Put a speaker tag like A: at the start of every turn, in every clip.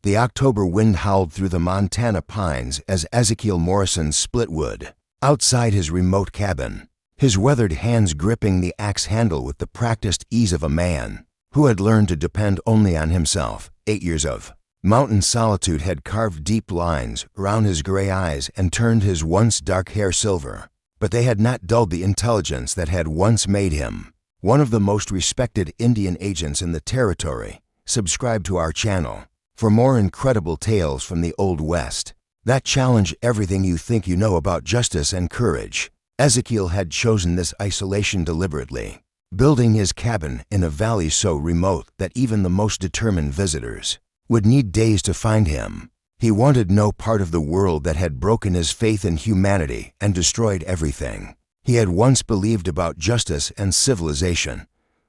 A: The October wind howled through the Montana pines as Ezekiel Morrison split wood outside his remote cabin, his weathered hands gripping the axe handle with the practiced ease of a man who had learned to depend only on himself. 8 years of mountain solitude had carved deep lines around his gray eyes and turned his once dark hair silver, but they had not dulled the intelligence that had once made him one of the most respected Indian agents in the territory. Subscribe to our channel for more incredible tales from the Old West that challenge everything you think you know about justice and courage. Ezekiel had chosen this isolation deliberately, building his cabin in a valley so remote that even the most determined visitors would need days to find him. He wanted no part of the world that had broken his faith in humanity and destroyed everything he had once believed about justice and civilization.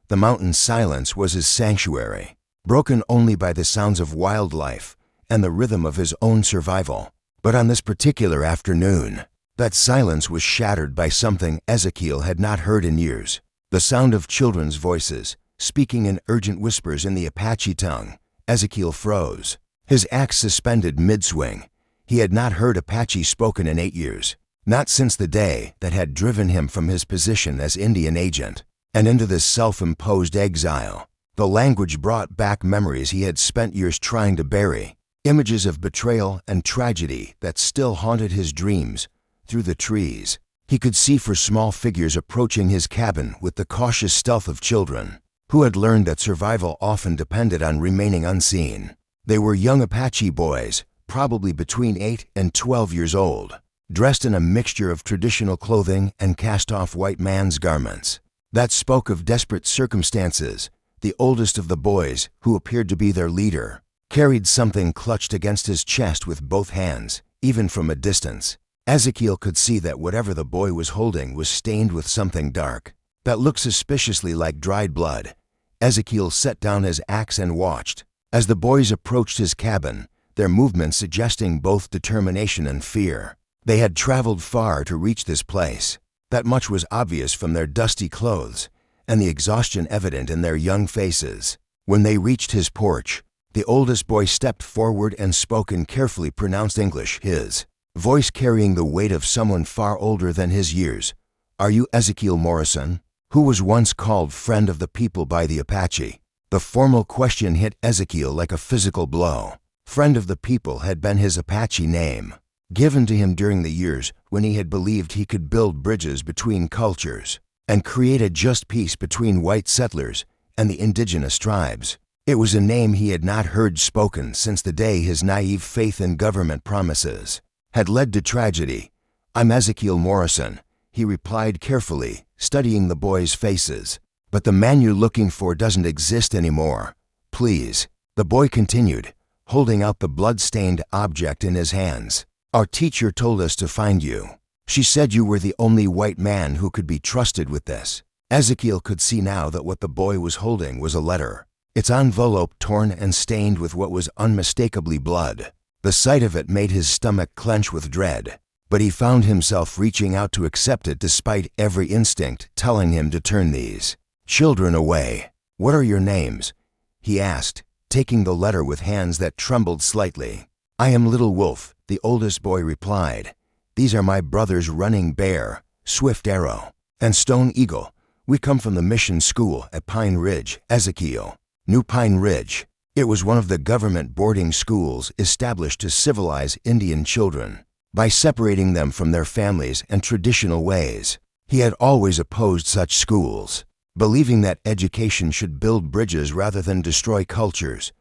A: The mountain's silence was his sanctuary, broken only by the sounds of wildlife and the rhythm of his own survival. But on this particular afternoon, that silence was shattered by something Ezekiel had not heard in years. The sound of children's voices, speaking in urgent whispers in the Apache tongue. Ezekiel froze, his axe suspended mid-swing. He had not heard Apache spoken in 8 years, not since the day that had driven him from his position as Indian agent and into this self-imposed exile. The language brought back memories he had spent years trying to bury, images of betrayal and tragedy that still haunted his dreams. Through the trees, he could see four small figures approaching his cabin with the cautious stealth of children who had learned that survival often depended on remaining unseen. They were young Apache boys, probably between 8 and 12 years old, dressed in a mixture of traditional clothing and cast-off white man's garments that spoke of desperate circumstances. The oldest of the boys, who appeared to be their leader, carried something clutched against his chest with both hands. Even from a distance, Ezekiel could see that whatever the boy was holding was stained with something dark that looked suspiciously like dried blood. Ezekiel set down his axe and watched as the boys approached his cabin, their movements suggesting both determination and fear. They had traveled far to reach this place. That much was obvious from their dusty clothes and the exhaustion evident in their young faces. When they reached his porch, the oldest boy stepped forward and spoke in carefully pronounced English, his voice carrying the weight of someone far older than his years. "Are you Ezekiel Morrison, who was once called friend of the people by the Apache?" The formal question hit Ezekiel like a physical blow. Friend of the people had been his Apache name, given to him during the years when he had believed he could build bridges between cultures and create a just peace between white settlers and the indigenous tribes. It was a name he had not heard spoken since the day his naive faith in government promises had led to tragedy. "I'm Ezekiel Morrison," he replied carefully, studying the boys' faces. "But the man you're looking for doesn't exist anymore. Please," the boy continued, holding out the blood-stained object in his hands. "Our teacher told us to find you. She said you were the only white man who could be trusted with this." Ezekiel could see now that what the boy was holding was a letter, its envelope torn and stained with what was unmistakably blood. The sight of it made his stomach clench with dread, but he found himself reaching out to accept it despite every instinct telling him to turn these children away. "What are your names?" he asked, taking the letter with hands that trembled slightly. "I am Little Wolf," the oldest boy replied. "These are my brothers Running Bear, Swift Arrow, and Stone Eagle. We come from the mission school at Pine Ridge." Ezekiel knew Pine Ridge. It was one of the government boarding schools established to civilize Indian children by separating them from their families and traditional ways. He had always opposed such schools, believing that education should build bridges rather than destroy cultures.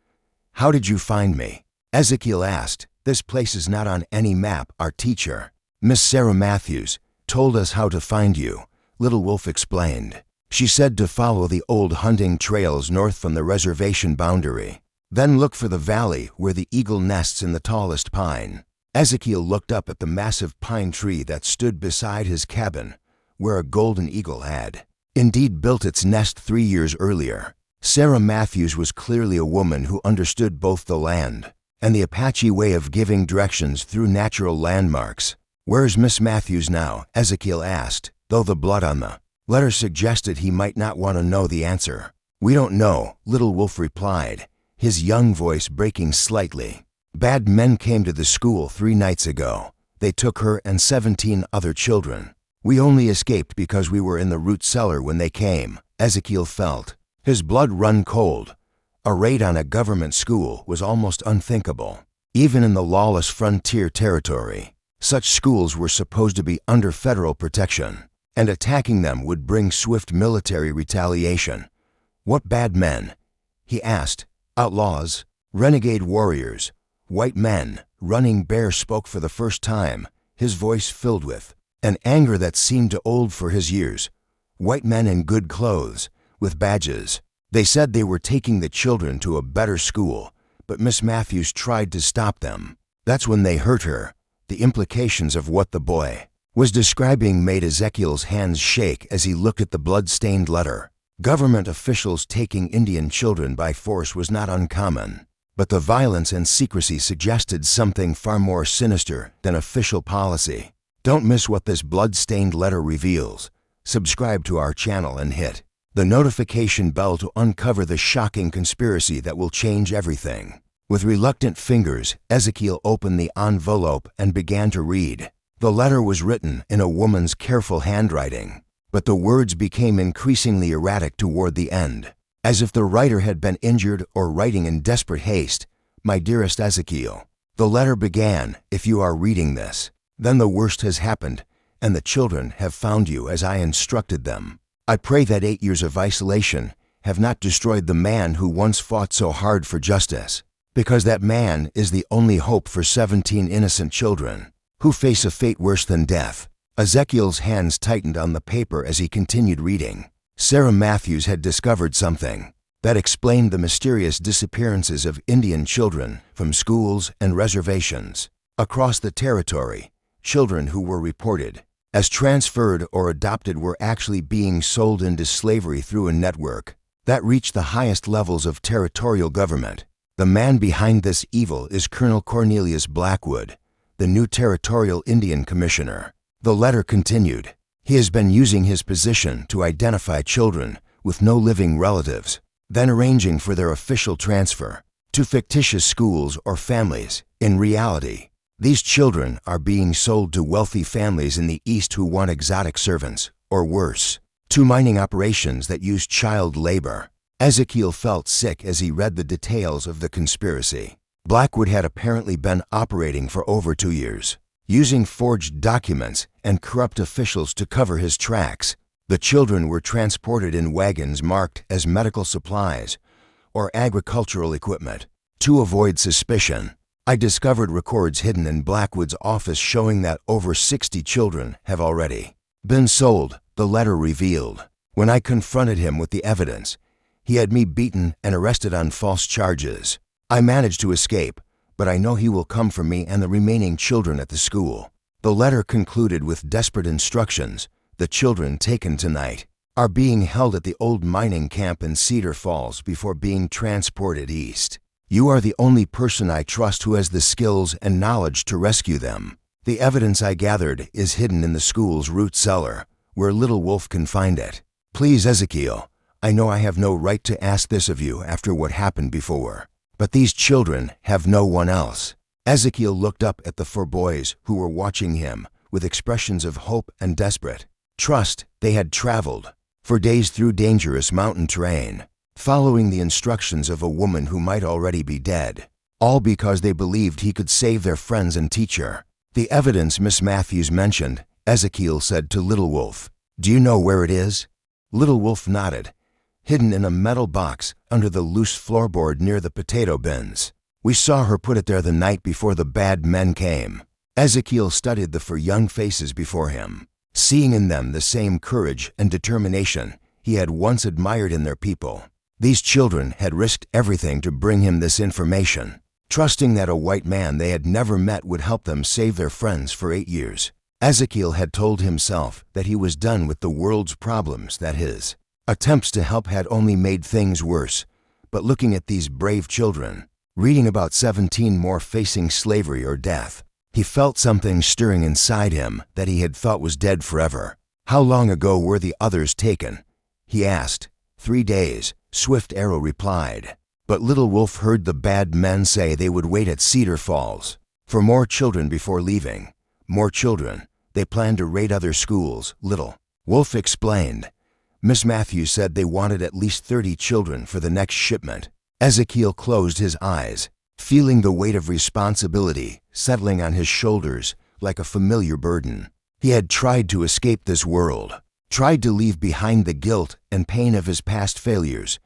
A: "How did you find me?" Ezekiel asked. "This place is not on any map. Our teacher, Miss Sarah Matthews, told us how to find you," Little Wolf explained. "She said to follow the old hunting trails north from the reservation boundary. Then look for the valley where the eagle nests in the tallest pine." Ezekiel looked up at the massive pine tree that stood beside his cabin, where a golden eagle had indeed built its nest 3 years earlier. Sarah Matthews was clearly a woman who understood both the land and the Apache way of giving directions through natural landmarks. "Where's Miss Matthews now?" Ezekiel asked, though the blood on the letter suggested he might not want to know the answer. "We don't know," Little Wolf replied. his young voice breaking slightly. "Bad men came to the school 3 nights ago. They took her and 17 other children. We only escaped because we were in the root cellar when they came." Ezekiel felt his blood run cold. A raid on a government school was almost unthinkable. Even in the lawless frontier territory, such schools were supposed to be under federal protection, and attacking them would bring swift military retaliation. What bad men? He asked. Outlaws, renegade warriors, white men. Running Bear spoke for the first time, his voice filled with an anger that seemed old for his years. White men in good clothes, with badges. They said they were taking the children to a better school, but Miss Matthews tried to stop them. That's when they hurt her. The implications of what the boy was describing made Ezekiel's hands shake as he looked at the blood-stained letter. Government officials taking Indian children by force was not uncommon, but the violence and secrecy suggested something far more sinister than official policy. Don't miss what this blood-stained letter reveals. Subscribe to our channel and hit the notification bell to uncover the shocking conspiracy that will change everything. With reluctant fingers, Ezekiel opened the envelope and began to read. The letter was written in a woman's careful handwriting, but the words became increasingly erratic toward the end, as if the writer had been injured or writing in desperate haste. "My dearest Ezekiel," the letter began, "if you are reading this, then the worst has happened, and the children have found you as I instructed them. I pray that 8 years of isolation have not destroyed the man who once fought so hard for justice, because that man is the only hope for 17 innocent children who face a fate worse than death." Ezekiel's hands tightened on the paper as he continued reading. Sarah Matthews had discovered something that explained the mysterious disappearances of Indian children from schools and reservations across the territory. Children who were reported as transferred or adopted were actually being sold into slavery through a network that reached the highest levels of territorial government. The man behind this evil is Colonel Cornelius Blackwood, the new Territorial Indian Commissioner. The letter continued. He has been using his position to identify children with no living relatives, then arranging for their official transfer to fictitious schools or families. In reality, these children are being sold to wealthy families in the East who want exotic servants, or worse, to mining operations that use child labor. Ezekiel felt sick as he read the details of the conspiracy. Blackwood had apparently been operating for over 2 years, using forged documents and corrupt officials to cover his tracks. The children were transported in wagons marked as medical supplies or agricultural equipment to avoid suspicion. I discovered records hidden in Blackwood's office showing that over 60 children have already been sold, the letter revealed. When I confronted him with the evidence, he had me beaten and arrested on false charges. I managed to escape, but I know he will come for me and the remaining children at the school. The letter concluded with desperate instructions. The children taken tonight are being held at the old mining camp in Cedar Falls before being transported east. You are the only person I trust who has the skills and knowledge to rescue them. The evidence I gathered is hidden in the school's root cellar, where Little Wolf can find it. Please, Ezekiel, I know I have no right to ask this of you after what happened before, but these children have no one else." Ezekiel looked up at the 4 boys who were watching him with expressions of hope and desperate trust. They had traveled for days through dangerous mountain terrain, following the instructions of a woman who might already be dead, all because they believed he could save their friends and teacher. "The evidence Miss Matthews mentioned," Ezekiel said to Little Wolf. "Do you know where it is?" Little Wolf nodded. "Hidden in a metal box under the loose floorboard near the potato bins. We saw her put it there the night before the bad men came." Ezekiel studied the 4 young faces before him, seeing in them the same courage and determination he had once admired in their people. These children had risked everything to bring him this information, trusting that a white man they had never met would help them save their friends for 8 years. Ezekiel had told himself that he was done with the world's problems, that his attempts to help had only made things worse. But looking at these brave children, reading about 17 more facing slavery or death, he felt something stirring inside him that he had thought was dead forever. "How long ago were the others taken?" he asked. 3 days, Swift Arrow replied. But Little Wolf heard the bad men say they would wait at Cedar Falls for more children before leaving. More children. They planned to raid other schools, Little Wolf explained. Miss Matthews said they wanted at least 30 children for the next shipment. Ezekiel closed his eyes, feeling the weight of responsibility settling on his shoulders like a familiar burden. He had tried to escape this world, tried to leave behind the guilt and pain of his past failures,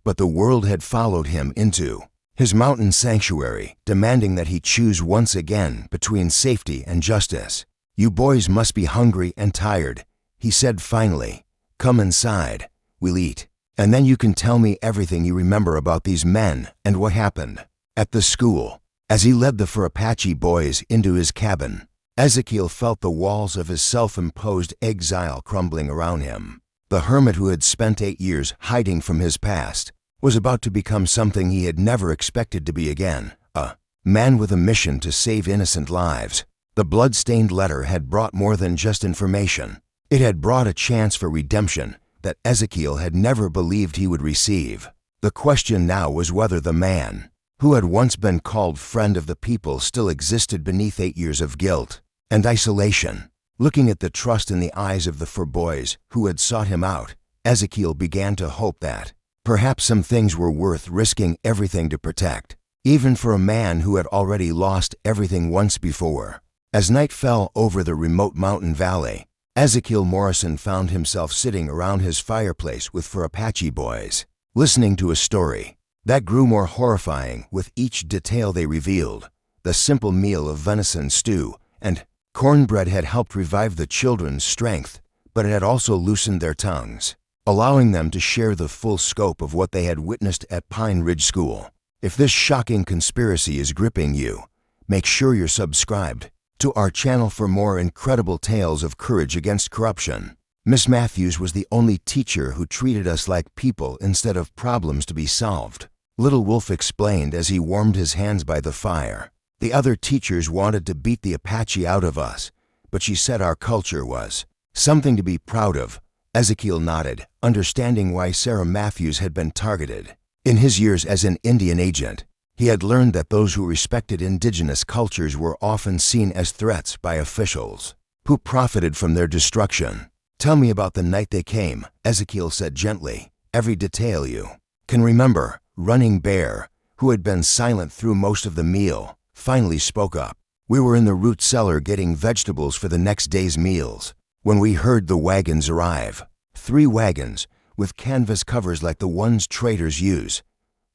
A: but the world had followed him into his mountain sanctuary, demanding that he choose once again between safety and justice. "You boys must be hungry and tired," he said finally. "Come inside. We'll eat. And then you can tell me everything you remember about these men and what happened at the school." As he led the Apache boys into his cabin, Ezekiel felt the walls of his self-imposed exile crumbling around him. The hermit who had spent 8 years hiding from his past was about to become something he had never expected to be again, a man with a mission to save innocent lives. The blood-stained letter had brought more than just information. It had brought a chance for redemption that Ezekiel had never believed he would receive. The question now was whether the man who had once been called friend of the people still existed beneath 8 years of guilt and isolation. Looking at the trust in the eyes of the 4 boys who had sought him out, Ezekiel began to hope that perhaps some things were worth risking everything to protect, even for a man who had already lost everything once before. As night fell over the remote mountain valley, Ezekiel Morrison found himself sitting around his fireplace with 4 Apache boys, listening to a story that grew more horrifying with each detail they revealed. The simple meal of venison stew and cornbread had helped revive the children's strength, but it had also loosened their tongues, allowing them to share the full scope of what they had witnessed at Pine Ridge School. If this shocking conspiracy is gripping you, make sure you're subscribed to our channel for more incredible tales of courage against corruption. Miss Matthews was the only teacher who treated us like people instead of problems to be solved, Little Wolf explained as he warmed his hands by the fire. The other teachers wanted to beat the Apache out of us, but she said our culture was something to be proud of. Ezekiel nodded, understanding why Sarah Matthews had been targeted. In his years as an Indian agent, he had learned that those who respected indigenous cultures were often seen as threats by officials who profited from their destruction. "Tell me about the night they came," Ezekiel said gently. "Every detail you can remember." Running Bear, who had been silent through most of the meal, finally spoke up. "We were in the root cellar getting vegetables for the next day's meals when we heard the wagons arrive. 3 wagons with canvas covers like the ones traders use."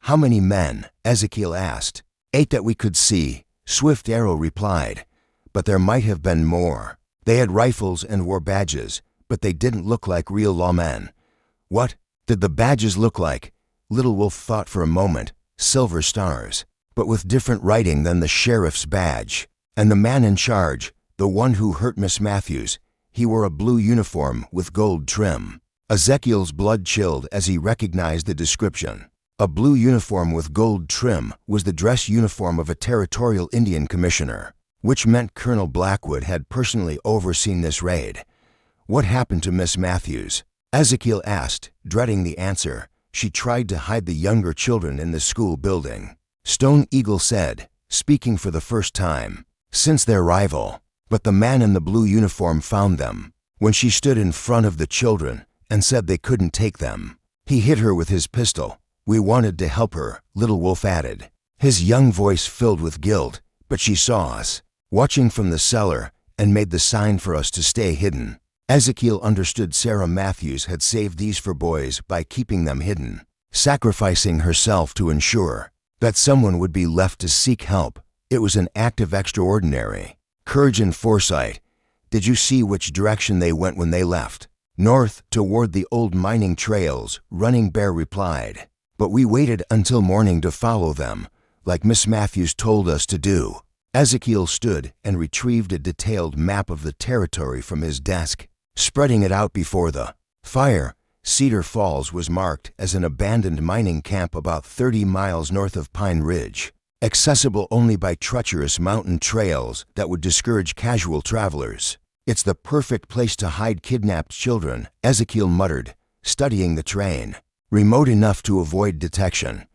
A: "How many men?" Ezekiel asked. 8 that we could see," Swift Arrow replied. "But there might have been more. They had rifles and wore badges, but they didn't look like real lawmen." "What did the badges look like?" Little Wolf thought for a moment. "Silver stars, but with different writing than the sheriff's badge. And the man in charge, the one who hurt Miss Matthews, he wore a blue uniform with gold trim." Ezekiel's blood chilled as he recognized the description. A blue uniform with gold trim was the dress uniform of a territorial Indian commissioner, which meant Colonel Blackwood had personally overseen this raid. "What happened to Miss Matthews?" Ezekiel asked, dreading the answer. "She tried to hide the younger children in the school building," Stone Eagle said, speaking for the first time since their arrival. "But the man in the blue uniform found them when she stood in front of the children and said they couldn't take them. He hit her with his pistol. We wanted to help her," Little Wolf added, his young voice filled with guilt. "But she saw us watching from the cellar and made the sign for us to stay hidden." Ezekiel understood Sarah Matthews had saved these 4 boys by keeping them hidden, sacrificing herself to ensure that someone would be left to seek help. It was an act of extraordinary courage and foresight. "Did you see which direction they went when they left?" "North, toward the old mining trails," Running Bear replied. "But we waited until morning to follow them, like Miss Matthews told us to do." Ezekiel stood and retrieved a detailed map of the territory from his desk. Spreading it out before the fire, Cedar Falls was marked as an abandoned mining camp about 30 miles north of Pine Ridge, accessible only by treacherous mountain trails that would discourage casual travelers. "It's the perfect place to hide kidnapped children," Ezekiel muttered, studying the terrain. "Remote enough to avoid detection,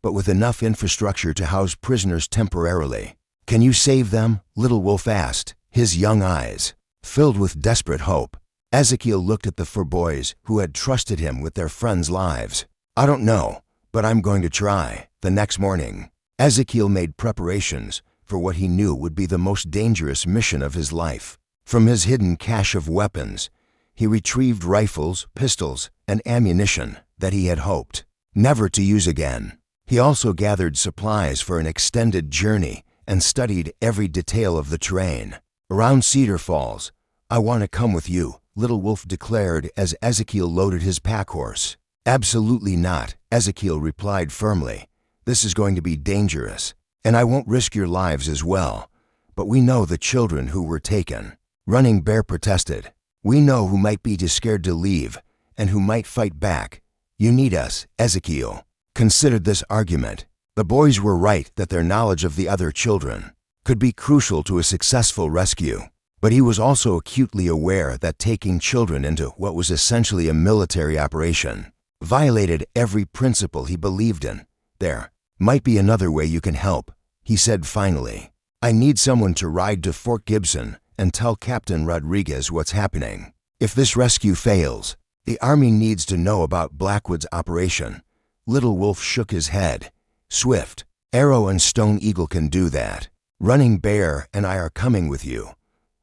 A: but with enough infrastructure to house prisoners temporarily. "Can you save them?" Little Wolf asked, his young eyes filled with desperate hope. Ezekiel looked at the four boys who had trusted him with their friends' lives. "I don't know, but I'm going to try." The next morning, Ezekiel made preparations for what he knew would be the most dangerous mission of his life. From his hidden cache of weapons, he retrieved rifles, pistols, and ammunition that he had hoped never to use again. He also gathered supplies for an extended journey and studied every detail of the terrain. "Around Cedar Falls, I want to come with you," Little Wolf declared as Ezekiel loaded his pack horse. "Absolutely not," Ezekiel replied firmly. "This is going to be dangerous, and I won't risk your lives as well. But we know the children who were taken." Running Bear protested. "We know who might be too scared to leave and who might fight back. You need us." Ezekiel considered this argument. The boys were right that their knowledge of the other children could be crucial to a successful rescue. But he was also acutely aware that taking children into what was essentially a military operation violated every principle he believed in. "There might be another way you can help," he said finally. "I need someone to ride to Fort Gibson and tell Captain Rodriguez what's happening. If this rescue fails, the Army needs to know about Blackwood's operation." Little Wolf shook his head. "Swift, Arrow, and Stone Eagle can do that. Running Bear and I are coming with you."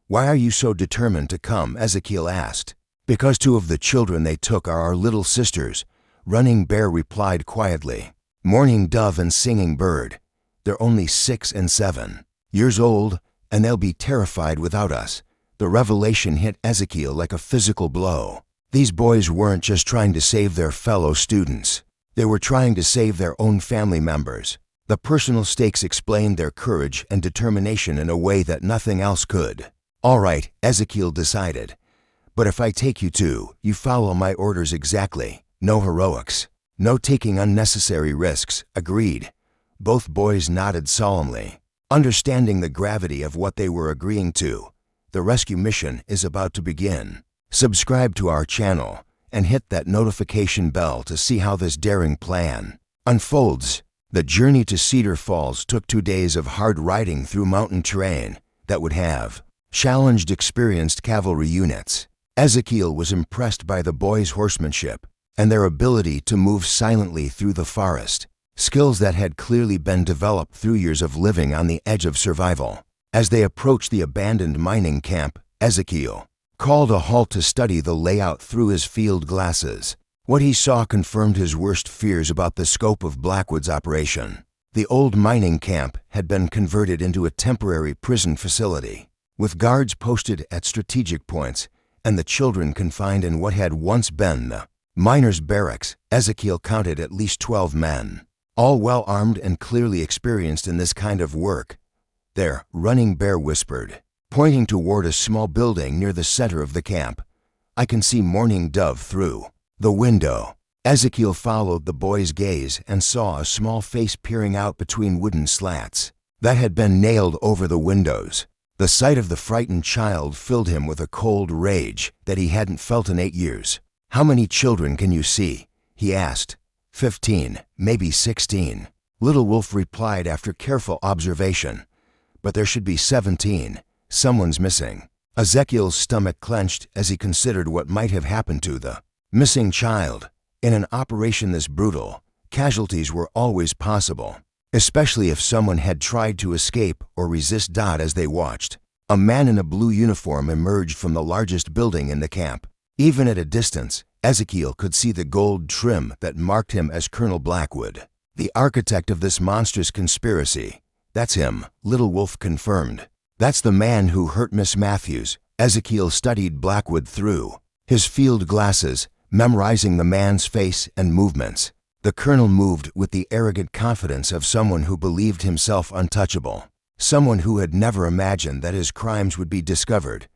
A: "Why are you so determined to come?" Ezekiel asked. "Because two of the children they took are our little sisters," Running Bear replied quietly. "Mourning Dove and Singing Bird. They're only 6 and 7 years old, and they'll be terrified without us." The revelation hit Ezekiel like a physical blow. These boys weren't just trying to save their fellow students. They were trying to save their own family members. The personal stakes explained their courage and determination in a way that nothing else could. "All right," Ezekiel decided. "But if I take you too, you follow my orders exactly. No heroics. No taking unnecessary risks." "Agreed." Both boys nodded solemnly, understanding the gravity of what they were agreeing to. The rescue mission is about to begin. Subscribe to our channel and hit that notification bell to see how this daring plan unfolds. The journey to Cedar Falls took 2 days of hard riding through mountain terrain that would have challenged experienced cavalry units. Ezekiel was impressed by the boys' horsemanship and their ability to move silently through the forest, skills that had clearly been developed through years of living on the edge of survival. As they approached the abandoned mining camp, Ezekiel called a halt to study the layout through his field glasses. What he saw confirmed his worst fears about the scope of Blackwood's operation. The old mining camp had been converted into a temporary prison facility, with guards posted at strategic points and the children confined in what had once been the miners' barracks. Ezekiel counted at least 12 men, all well-armed and clearly experienced in this kind of work. "There," Running Bear whispered, pointing toward a small building near the center of the camp. "I can see Mourning Dove through the window." Ezekiel followed the boy's gaze and saw a small face peering out between wooden slats that had been nailed over the windows. The sight of the frightened child filled him with a cold rage that he hadn't felt in 8 years. "How many children can you see?" he asked. 15, maybe 16, Little Wolf replied after careful observation. "But there should be 17. Someone's missing." Ezekiel's stomach clenched as he considered what might have happened to the missing child. In an operation this brutal, casualties were always possible, especially if someone had tried to escape or resist. As they watched, a man in a blue uniform emerged from the largest building in the camp. Even at a distance, Ezekiel could see the gold trim that marked him as Colonel Blackwood, the architect of this monstrous conspiracy. "That's him," Little Wolf confirmed. "That's the man who hurt Miss Matthews." Ezekiel studied Blackwood through his field glasses, memorizing the man's face and movements. The colonel moved with the arrogant confidence of someone who believed himself untouchable, someone who had never imagined that his crimes would be discovered.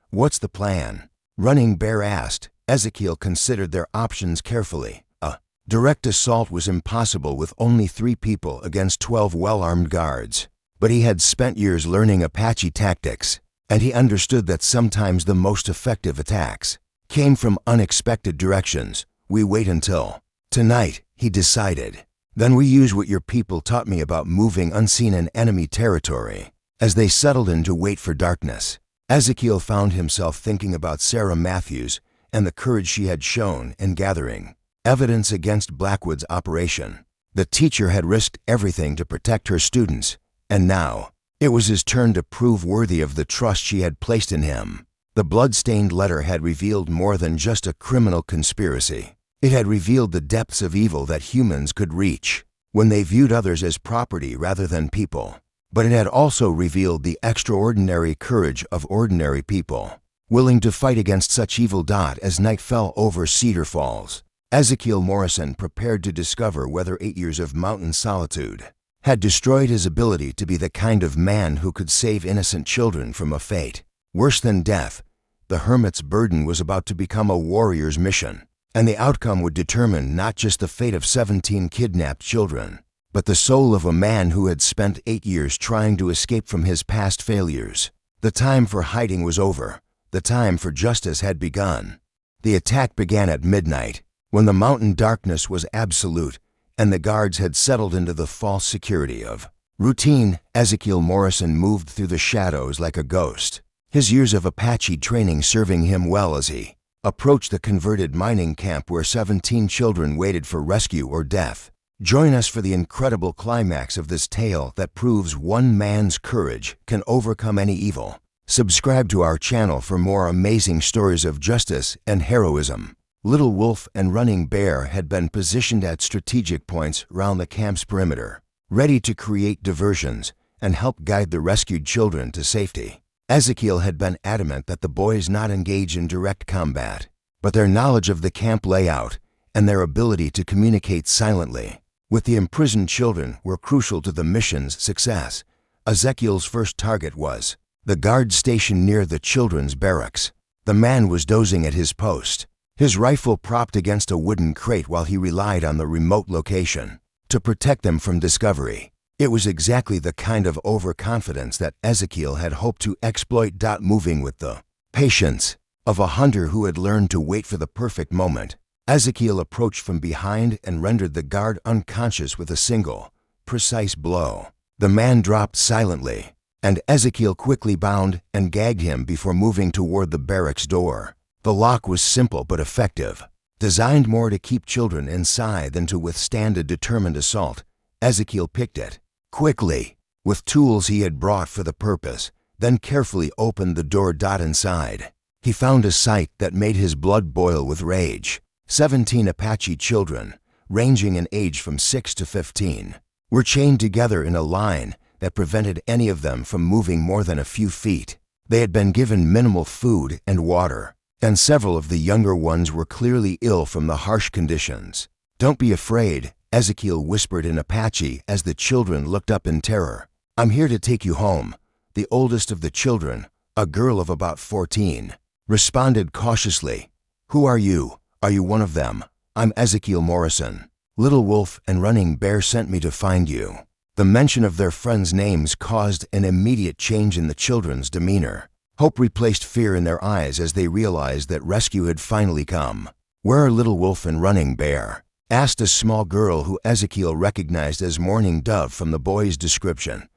A: "What's the plan?" Running Bear asked. Ezekiel considered their options carefully. A direct assault was impossible with only 3 people against 12 well-armed guards. But he had spent years learning Apache tactics, and he understood that sometimes the most effective attacks came from unexpected directions. "We wait until tonight," he decided. Then we use what your people taught me about moving unseen in enemy territory. As they settled in to wait for darkness, Ezekiel found himself thinking about Sarah Matthews and the courage she had shown in gathering evidence against Blackwood's operation. The teacher had risked everything to protect her students, and now it was his turn to prove worthy of the trust she had placed in him. The blood-stained letter had revealed more than just a criminal conspiracy. It had revealed the depths of evil that humans could reach when they viewed others as property rather than people. But it had also revealed the extraordinary courage of ordinary people, willing to fight against such evil. As night fell over Cedar Falls, Ezekiel Morrison prepared to discover whether 8 years of mountain solitude had destroyed his ability to be the kind of man who could save innocent children from a fate worse than death. The hermit's burden was about to become a warrior's mission, and the outcome would determine not just the fate of 17 kidnapped children, but the soul of a man who had spent 8 years trying to escape from his past failures. The time for hiding was over. The time for justice had begun. The attack began at midnight, when the mountain darkness was absolute and the guards had settled into the false security of routine. Ezekiel Morrison moved through the shadows like a ghost, his years of Apache training serving him well as he approached the converted mining camp where 17 children waited for rescue or death. Join us for the incredible climax of this tale that proves one man's courage can overcome any evil. Subscribe to our channel for more amazing stories of justice and heroism. Little Wolf and Running Bear had been positioned at strategic points around the camp's perimeter, ready to create diversions and help guide the rescued children to safety. Ezekiel had been adamant that the boys not engage in direct combat, but their knowledge of the camp layout and their ability to communicate silently with the imprisoned children were crucial to the mission's success. Ezekiel's first target was the guard station near the children's barracks. The man was dozing at his post, his rifle propped against a wooden crate while he relied on the remote location to protect them from discovery. It was exactly the kind of overconfidence that Ezekiel had hoped to exploit. Moving with the patience of a hunter who had learned to wait for the perfect moment, Ezekiel approached from behind and rendered the guard unconscious with a single, precise blow. The man dropped silently, and Ezekiel quickly bound and gagged him before moving toward the barracks door. The lock was simple but effective, designed more to keep children inside than to withstand a determined assault. Ezekiel picked it quickly, with tools he had brought for the purpose, then carefully opened the door. Inside, he found a sight that made his blood boil with rage. 17 Apache children, ranging in age from 6 to 15, were chained together in a line that prevented any of them from moving more than a few feet. They had been given minimal food and water, and several of the younger ones were clearly ill from the harsh conditions. "Don't be afraid," Ezekiel whispered in Apache as the children looked up in terror. "I'm here to take you home." The oldest of the children, a girl of about 14, responded cautiously. "Who are you? Are you one of them?" "I'm Ezekiel Morrison. Little Wolf and Running Bear sent me to find you." The mention of their friends' names caused an immediate change in the children's demeanor. Hope replaced fear in their eyes as they realized that rescue had finally come. "Where are Little Wolf and Running Bear?" asked a small girl who Ezekiel recognized as Mourning Dove from the boy's description.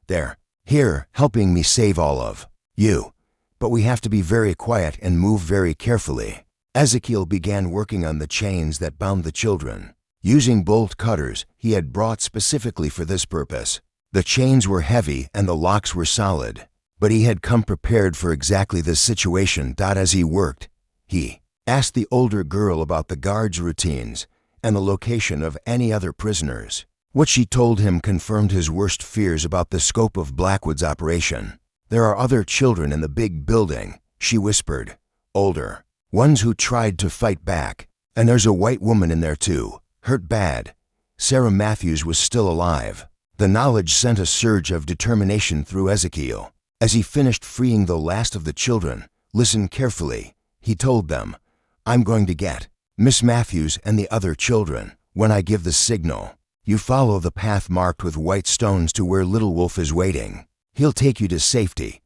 A: "They're here, helping me save all of you. But we have to be very quiet and move very carefully." Ezekiel began working on the chains that bound the children, using bolt cutters he had brought specifically for this purpose. The chains were heavy and the locks were solid, but he had come prepared for exactly this situation. As he worked, he asked the older girl about the guards' routines and the location of any other prisoners. What she told him confirmed his worst fears about the scope of Blackwood's operation. "There are other children in the big building," she whispered. "Older ones who tried to fight back. And there's a white woman in there too, hurt bad." Sarah Matthews was still alive. The knowledge sent a surge of determination through Ezekiel. As he finished freeing the last of the children, "Listen carefully," he told them. "I'm going to get Miss Matthews and the other children. When I give the signal, you follow the path marked with white stones to where Little Wolf is waiting. He'll take you to safety."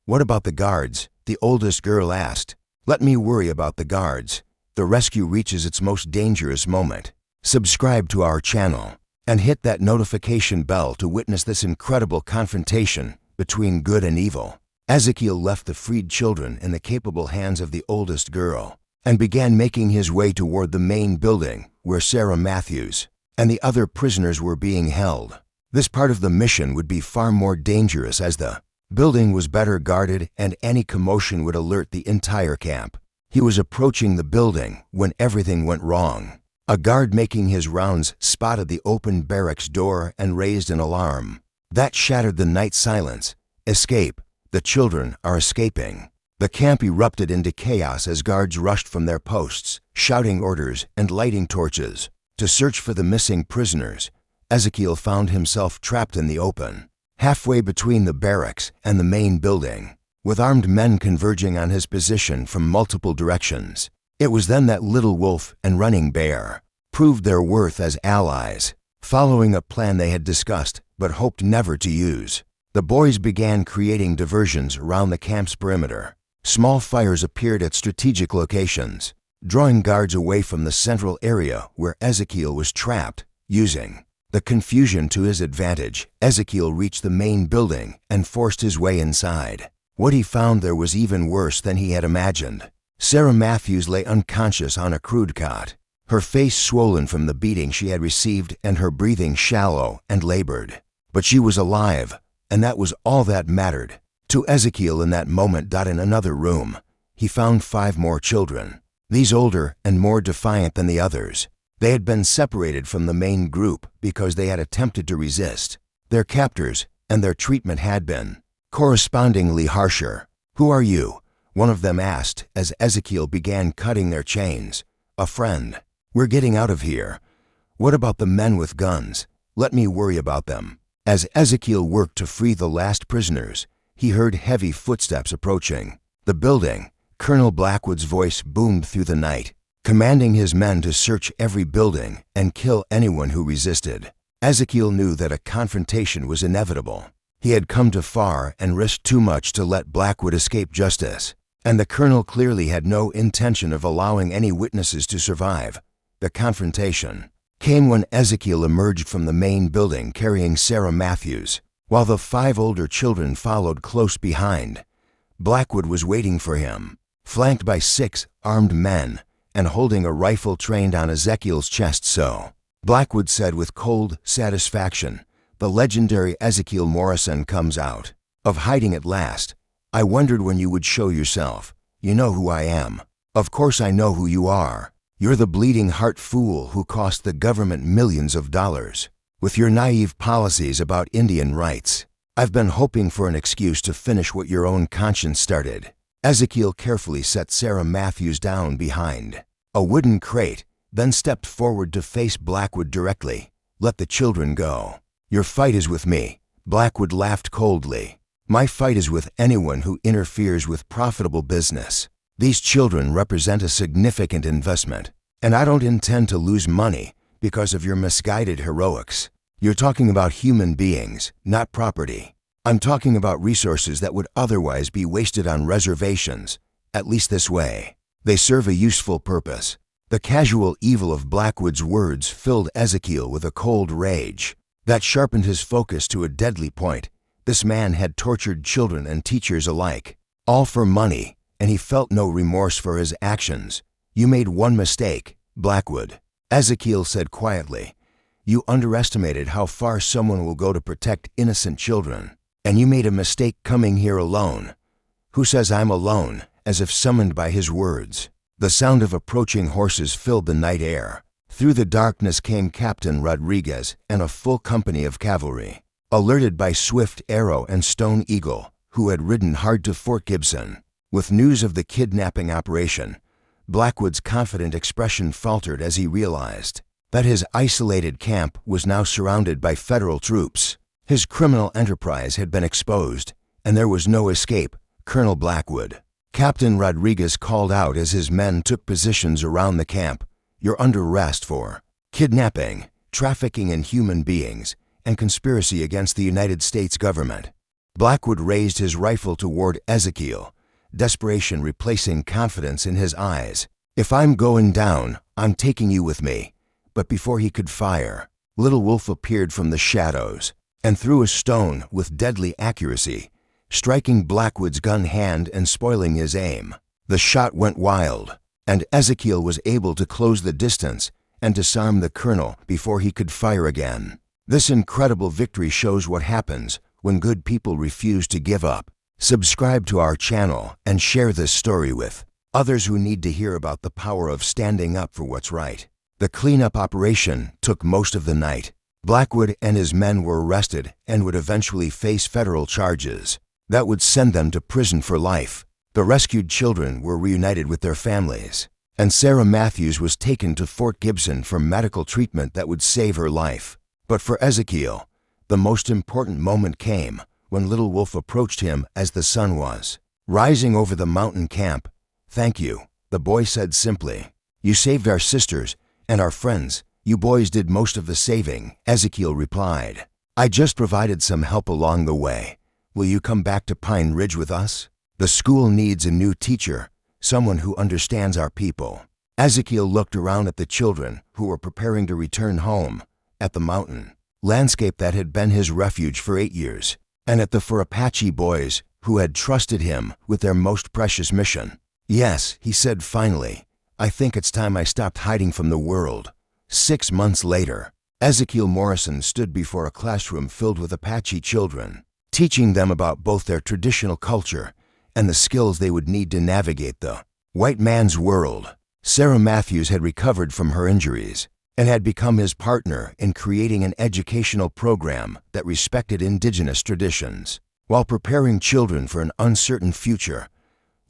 A: "What about the guards?" the oldest girl asked. "Let me worry about the guards. The rescue reaches its most dangerous moment." Subscribe to our channel and hit that notification bell to witness this incredible confrontation between good and evil. Ezekiel left the freed children in the capable hands of the oldest girl and began making his way toward the main building where Sarah Matthews and the other prisoners were being held. This part of the mission would be far more dangerous as the building was better guarded and any commotion would alert the entire camp. He was approaching the building when everything went wrong. A guard making his rounds spotted the open barracks door and raised an alarm. That shattered the night silence. Escape. The children are escaping. The camp erupted into chaos as guards rushed from their posts, shouting orders and lighting torches. To search for the missing prisoners, Ezekiel found himself trapped in the open, halfway between the barracks and the main building, with armed men converging on his position from multiple directions. It was then that Little Wolf and Running Bear proved their worth as allies, following a plan they had discussed but hoped never to use. The boys began creating diversions around the camp's perimeter. Small fires appeared at strategic locations, drawing guards away from the central area where Ezekiel was trapped. Using the confusion to his advantage, Ezekiel reached the main building and forced his way inside. What he found there was even worse than he had imagined. Sarah Matthews lay unconscious on a crude cot, her face swollen from the beating she had received and her breathing shallow and labored. But she was alive, and that was all that mattered. To Ezekiel in that moment. In another room, he found 5 more children, these older and more defiant than the others. They had been separated from the main group because they had attempted to resist their captors, and their treatment had been correspondingly harsher. "Who are you?" one of them asked as Ezekiel began cutting their chains. "A friend. We're getting out of here." "What about the men with guns? Let me worry about them." As Ezekiel worked to free the last prisoners, he heard heavy footsteps approaching the building. Colonel Blackwood's voice boomed through the night, commanding his men to search every building and kill anyone who resisted. Ezekiel knew that a confrontation was inevitable. He had come too far and risked too much to let Blackwood escape justice, and the colonel clearly had no intention of allowing any witnesses to survive. The confrontation came when Ezekiel emerged from the main building carrying Sarah Matthews, while the 5 older children followed close behind. Blackwood was waiting for him, flanked by 6 armed men and holding a rifle trained on Ezekiel's chest. "So," Blackwood said with cold satisfaction, "the legendary Ezekiel Morrison comes out of hiding at last. I wondered when you would show yourself. You know who I am." "Of course I know who you are. You're the bleeding heart fool who cost the government millions of dollars with your naive policies about Indian rights. I've been hoping for an excuse to finish what your own conscience started." Ezekiel carefully set Sarah Matthews down behind a wooden crate, then stepped forward to face Blackwood directly. "Let the children go. Your fight is with me." Blackwood laughed coldly. "My fight is with anyone who interferes with profitable business. These children represent a significant investment, and I don't intend to lose money because of your misguided heroics. You're talking about human beings, not property. I'm talking about resources that would otherwise be wasted on reservations, at least this way. They serve a useful purpose." The casual evil of Blackwood's words filled Ezekiel with a cold rage that sharpened his focus to a deadly point. This man had tortured children and teachers alike, all for money, and he felt no remorse for his actions. "You made one mistake, Blackwood," Ezekiel said quietly. "You underestimated how far someone will go to protect innocent children, and you made a mistake coming here alone." "Who says I'm alone?" as if summoned by his words. The sound of approaching horses filled the night air. Through the darkness came Captain Rodriguez and a full company of cavalry, alerted by Swift Arrow and Stone Eagle, who had ridden hard to Fort Gibson with news of the kidnapping operation. Blackwood's confident expression faltered as he realized that his isolated camp was now surrounded by federal troops. His criminal enterprise had been exposed, and there was no escape. "Colonel Blackwood," Captain Rodriguez called out as his men took positions around the camp, "you're under arrest for kidnapping, trafficking in human beings, and conspiracy against the United States government." Blackwood raised his rifle toward Ezekiel, desperation replacing confidence in his eyes. "If I'm going down, I'm taking you with me." But before he could fire, Little Wolf appeared from the shadows and threw a stone with deadly accuracy, striking Blackwood's gun hand and spoiling his aim. The shot went wild, and Ezekiel was able to close the distance and disarm the colonel before he could fire again. This incredible victory shows what happens when good people refuse to give up. Subscribe to our channel and share this story with others who need to hear about the power of standing up for what's right. The cleanup operation took most of the night. Blackwood and his men were arrested and would eventually face federal charges that would send them to prison for life. The rescued children were reunited with their families, and Sarah Matthews was taken to Fort Gibson for medical treatment that would save her life. But for Ezekiel, the most important moment came when Little Wolf approached him as the sun was rising over the mountain camp. "Thank you," the boy said simply. "You saved our sisters and our friends. You boys did most of the saving," Ezekiel replied. "I just provided some help along the way. Will you come back to Pine Ridge with us? The school needs a new teacher, someone who understands our people." Ezekiel looked around at the children who were preparing to return home, at the mountain landscape that had been his refuge for 8 years, and at the 4 Apache boys who had trusted him with their most precious mission. "Yes," he said finally, "I think it's time I stopped hiding from the world." 6 months later, Ezekiel Morrison stood before a classroom filled with Apache children, teaching them about both their traditional culture and the skills they would need to navigate the white man's world. Sarah Matthews had recovered from her injuries and had become his partner in creating an educational program that respected indigenous traditions. While preparing children for an uncertain future,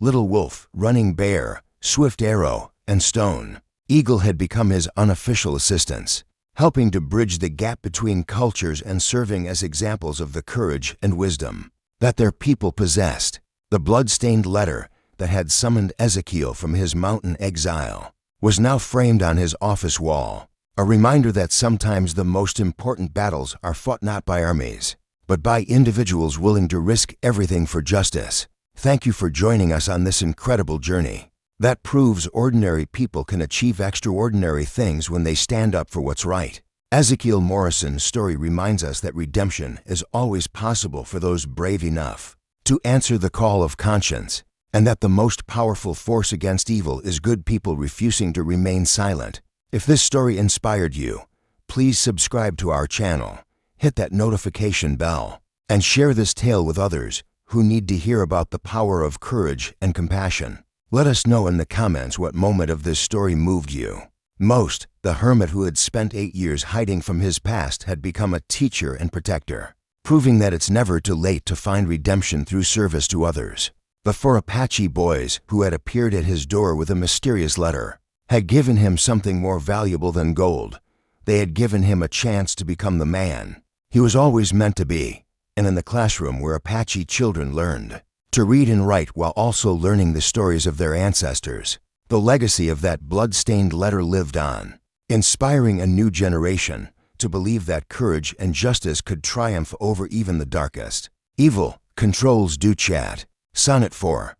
A: Little Wolf, Running Bear, Swift Arrow, and Stone Eagle had become his unofficial assistants, helping to bridge the gap between cultures and serving as examples of the courage and wisdom that their people possessed. The blood-stained letter that had summoned Ezekiel from his mountain exile was now framed on his office wall, a reminder that sometimes the most important battles are fought not by armies, but by individuals willing to risk everything for justice. Thank you for joining us on this incredible journey that proves ordinary people can achieve extraordinary things when they stand up for what's right. Ezekiel Morrison's story reminds us that redemption is always possible for those brave enough to answer the call of conscience, and that the most powerful force against evil is good people refusing to remain silent. If this story inspired you, please subscribe to our channel, hit that notification bell, and share this tale with others who need to hear about the power of courage and compassion. Let us know in the comments what moment of this story moved you most. The hermit who had spent 8 years hiding from his past had become a teacher and protector, proving that it's never too late to find redemption through service to others. The 4 Apache boys who had appeared at his door with a mysterious letter had given him something more valuable than gold. They had given him a chance to become the man he was always meant to be. And in the classroom where Apache children learned to read and write while also learning the stories of their ancestors, the legacy of that blood-stained letter lived on, inspiring a new generation to believe that courage and justice could triumph over even the darkest evil. Controls do chat. Sonnet 4.